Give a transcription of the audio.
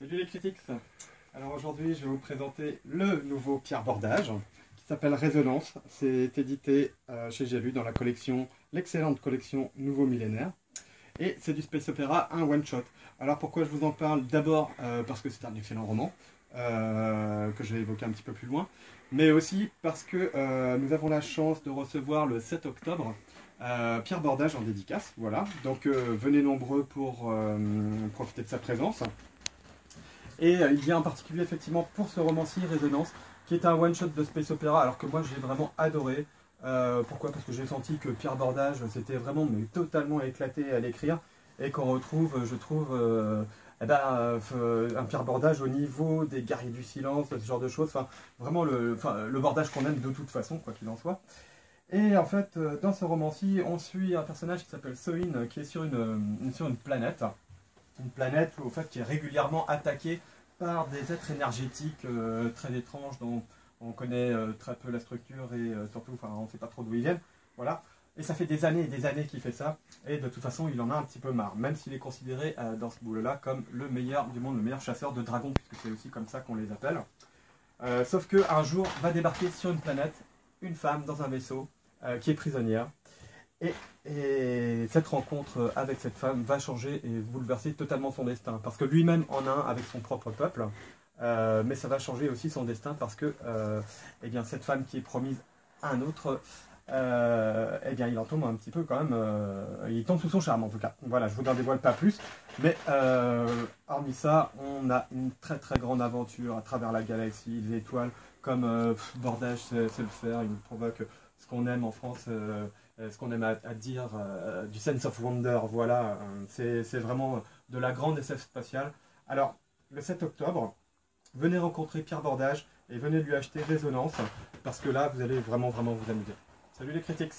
Salut les critiques. Alors aujourd'hui je vais vous présenter le nouveau Pierre Bordage qui s'appelle Résonance. C'est édité chez J'ai lu dans la collection, l'excellente collection Nouveau Millénaire. Et c'est du space opéra, un one shot. Alors pourquoi je vous en parle? D'abord parce que c'est un excellent roman que je vais évoquer un petit peu plus loin, mais aussi parce que nous avons la chance de recevoir le 7 octobre Pierre Bordage en dédicace. Voilà, donc venez nombreux pour profiter de sa présence. Et il vient en particulier effectivement pour ce roman-ci, Résonance, qui est un one-shot de space opéra, alors que moi j'ai vraiment adoré. Pourquoi? Parce que j'ai senti que Pierre Bordage s'était vraiment totalement éclaté à l'écrire, et qu'on retrouve, je trouve, un Pierre Bordage au niveau des Guerriers du Silence, ce genre de choses. Enfin, vraiment le Bordage qu'on aime de toute façon, quoi qu'il en soit. Et en fait, dans ce roman-ci, on suit un personnage qui s'appelle Soin, qui est sur une planète. Une planète au fait, qui est régulièrement attaquée par des êtres énergétiques très étranges dont on connaît très peu la structure et surtout on ne sait pas trop d'où ils viennent. Voilà. Et ça fait des années et des années qu'il fait ça, et de toute façon il en a un petit peu marre, même s'il est considéré dans ce boulot-là comme le meilleur du monde, le meilleur chasseur de dragons, puisque c'est aussi comme ça qu'on les appelle. Sauf qu'un jour va débarquer sur une planète une femme dans un vaisseau qui est prisonnière. Et cette rencontre avec cette femme va changer et bouleverser totalement son destin. Parce que lui-même en a un avec son propre peuple, mais ça va changer aussi son destin parce que eh bien, cette femme qui est promise à un autre, eh bien, il en tombe un petit peu quand même, il tombe sous son charme en tout cas. Voilà, je vous en dévoile pas plus, mais hormis ça, on a une très très grande aventure à travers la galaxie, les étoiles, comme Bordage sait le faire, il nous provoque ce qu'on aime en France. Ce qu'on aime à dire, du sense of wonder, voilà, c'est vraiment de la grande SF spatiale. Alors, le 7 octobre, venez rencontrer Pierre Bordage et venez lui acheter Résonance, parce que là, vous allez vraiment vous amuser. Salut les critiques!